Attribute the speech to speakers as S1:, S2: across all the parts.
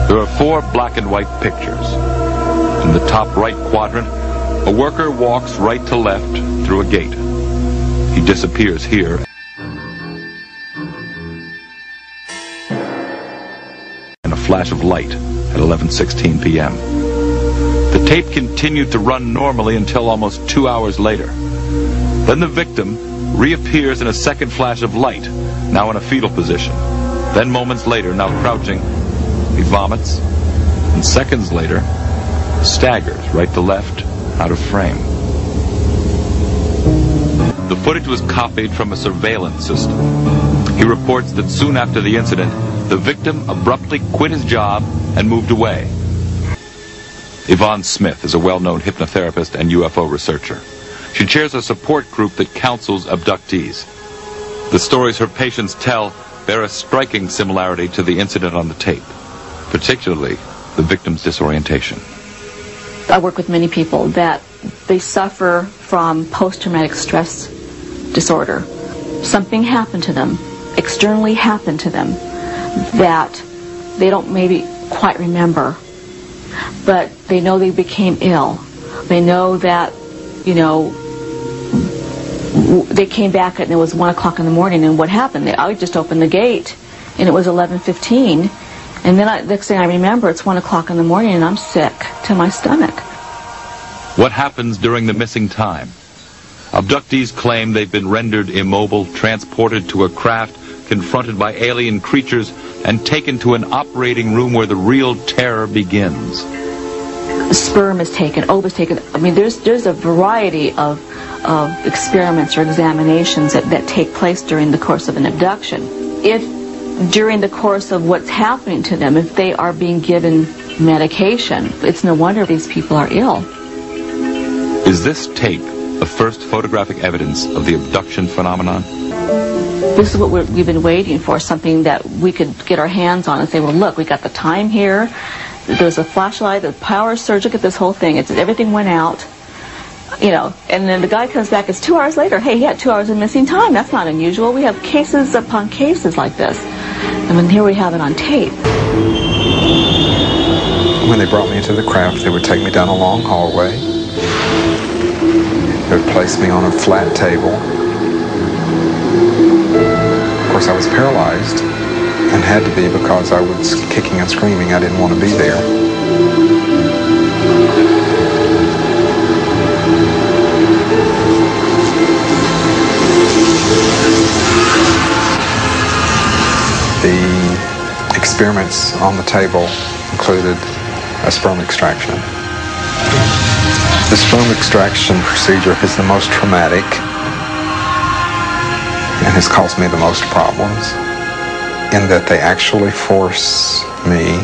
S1: There are 4 black and white pictures. In the top right quadrant, a worker walks right to left through a gate. He disappears here. In a flash of light at 11:16 p.m. The tape continued to run normally until almost 2 hours later. Then the victim reappears in a second flash of light, now in a fetal position. Then moments later, now crouching, he vomits, and seconds later, staggers right to left, out of frame. The footage was copied from a surveillance system. He reports that soon after the incident, the victim abruptly quit his job and moved away. Yvonne Smith is a well-known hypnotherapist and UFO researcher. She chairs a support group that counsels abductees. The stories her patients tell bear a striking similarity to the incident on the tape, particularly the victim's disorientation.
S2: I work with many people that they suffer from post-traumatic stress disorder. Something happened to them, externally happened to them, that they don't maybe quite remember, but they know they became ill. They know that, you know, they came back and it was 1 o'clock in the morning, and what happened? I just opened the gate and it was 11:15, and then next thing I remember, it's 1 o'clock in the morning and I'm sick to my stomach.
S1: What happens during the missing time? Abductees claim they've been rendered immobile, transported to a craft, confronted by alien creatures, and taken to an operating room where the real terror begins.
S2: Sperm is taken, ova is taken. I mean, there's a variety of experiments or examinations that take place during the course of an abduction. If during the course of what's happening to them, if they are being given medication, it's no wonder these people are ill.
S1: Is this tape the first photographic evidence of the abduction phenomenon?
S2: This is what we've been waiting for, something that we could get our hands on and say, well, look, we got the time here. There's a flashlight, the power surge, look at this whole thing. Everything went out, you know, and then the guy comes back, it's 2 hours later. Hey, he had 2 hours of missing time. That's not unusual. We have cases upon cases like this. And then here we have it on tape.
S3: When they brought me into the craft, they would take me down a long hallway. They would place me on a flat table. Of course, I was paralyzed and had to be because I was kicking and screaming. I didn't want to be there. The experiments on the table included a sperm extraction. The sperm extraction procedure is the most traumatic and has caused me the most problems, in that they actually force me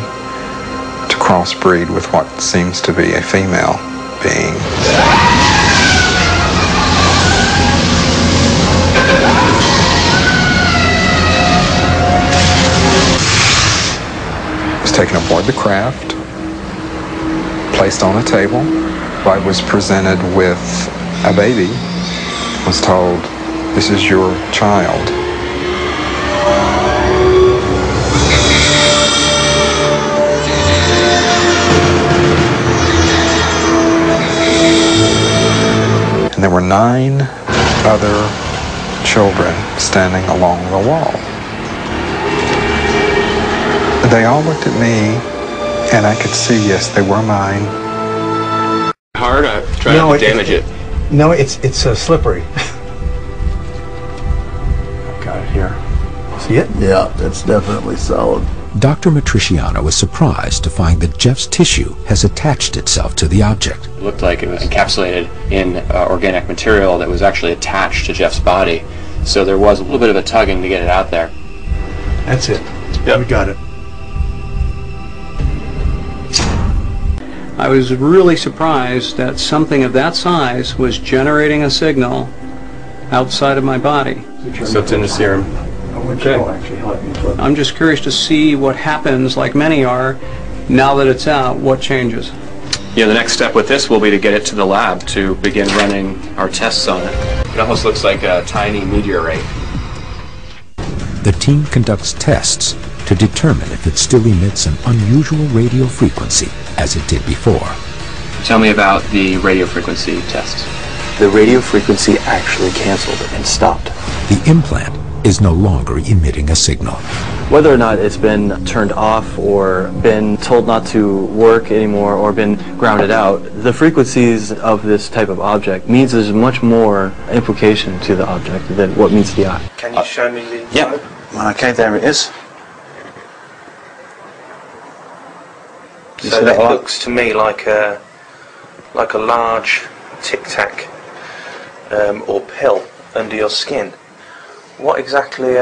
S3: to crossbreed with what seems to be a female being. I was taken aboard the craft, placed on a table. I was presented with a baby, was told, "This is your child." And there were 9 other children standing along the wall. They all looked at me, and I could see, yes, they were mine.
S4: Hard? Try not to damage it.
S5: No, it's slippery. I've got it here. See it?
S6: Yeah, that's definitely solid.
S7: Dr. Matriciano was surprised to find that Jeff's tissue has attached itself to the object.
S4: It looked like it was encapsulated in organic material that was actually attached to Jeff's body. So there was a little bit of a tugging to get it out there.
S5: That's it.
S4: Yep.
S5: We got it.
S8: I was really surprised that something of that size was generating a signal outside of my body.
S4: So it's in the serum.
S8: Okay. I'm just curious to see what happens, like many are, now that it's out, what changes?
S4: Yeah, the next step with this will be to get it to the lab to begin running our tests on it. It almost looks like a tiny meteorite.
S7: The team conducts tests to determine if it still emits an unusual radio frequency as it did before.
S4: Tell me about the radio frequency test.
S9: The radio frequency actually canceled and stopped.
S7: The implant is no longer emitting a signal.
S9: Whether or not it's been turned off or been told not to work anymore or been grounded out, the frequencies of this type of object means there's much more implication to the object than what meets the eye.
S5: Can you show me the...
S9: Yep. Okay, there it is.
S5: So that looks to me like a large tic-tac or pill under your skin. What exactly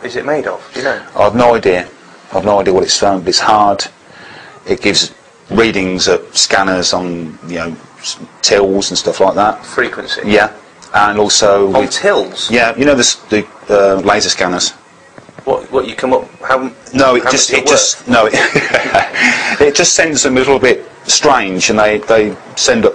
S5: is it made of? Do you know?
S10: I've no idea. I've no idea what it's from, but it's hard. It gives readings at scanners on, you know, tills and stuff like that.
S5: Frequency?
S10: Yeah. And also...
S5: On tills?
S10: Yeah, you know the laser scanners.
S5: What you come up...
S10: No, it just sends them a little bit strange, and they send up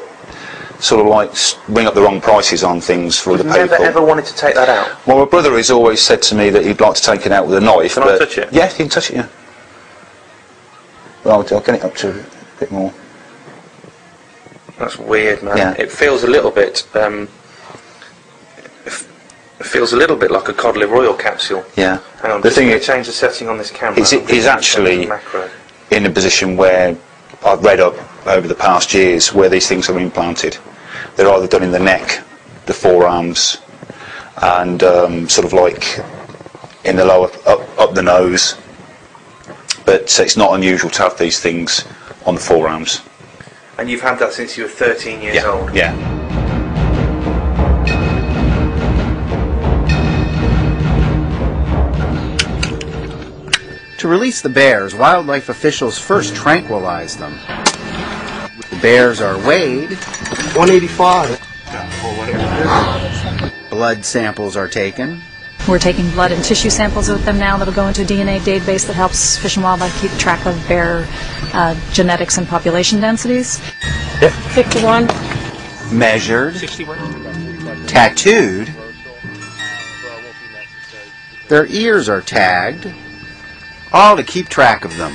S10: sort of like ring up the wrong prices on things for other people.
S5: You've never ever wanted to take that out?
S10: Well, my brother has always said to me that he'd like to take it out with a knife.
S5: Can I touch it?
S10: Yeah, you can touch it, yeah. Well, I'll get it up to a bit more.
S5: That's weird, man.
S10: Yeah.
S5: It feels a little bit... it feels a little bit like a cod liver oil capsule.
S10: Yeah.
S5: Hang on,
S10: the thing
S5: is, change the setting on this camera.
S10: He's actually in a position where I've read up over the past years where these things are implanted. They're either done in the neck, the forearms, and sort of like in the lower, up the nose. But it's not unusual to have these things on the forearms.
S5: And you've had that since you were 13 years old?
S10: Yeah.
S11: To release the bears, wildlife officials first tranquilize them. The bears are weighed.
S5: 185.
S11: Blood samples are taken.
S12: We're taking blood and tissue samples with them now that'll go into a DNA database that helps Fish and Wildlife keep track of bear genetics and population densities.
S11: Yep.
S12: 51.
S11: Measured. 61. Tattooed. Their ears are tagged. All to keep track of them.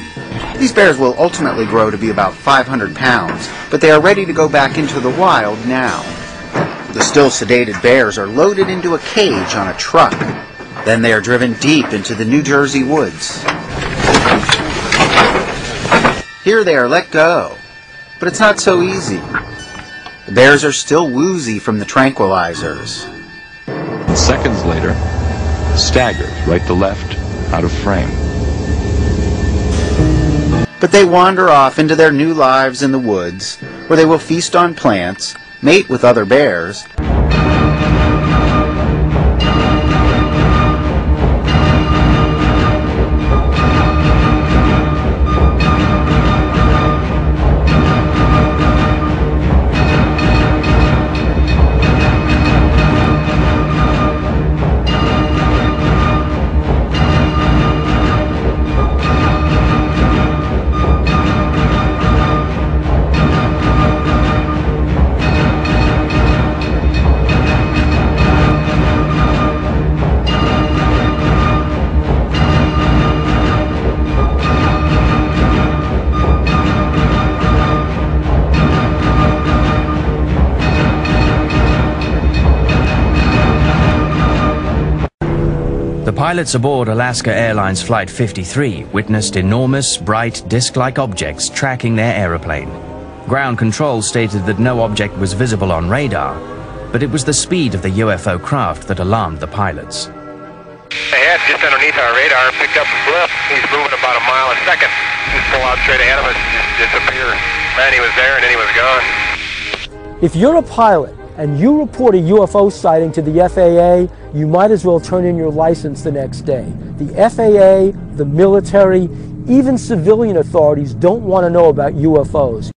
S11: These bears will ultimately grow to be about 500 pounds, but they are ready to go back into the wild now. The still sedated bears are loaded into a cage on a truck. Then they are driven deep into the New Jersey woods. Here they are let go, but it's not so easy. The bears are still woozy from the tranquilizers.
S1: Seconds later, staggers right to left, out of frame.
S11: But they wander off into their new lives in the woods, where they will feast on plants, mate with other bears,
S13: The pilots aboard Alaska Airlines Flight 53 witnessed enormous, bright, disc-like objects tracking their aeroplane. Ground control stated that no object was visible on radar, but it was the speed of the UFO craft that alarmed the pilots.
S14: Ahead, just underneath our radar, picked up a blip. He's moving about a mile a second. Just pull out straight ahead of us and just disappear. Man, he was there and then he was gone.
S15: If you're a pilot and you report a UFO sighting to the FAA, you might as well turn in your license the next day. The FAA, the military, even civilian authorities don't want to know about UFOs.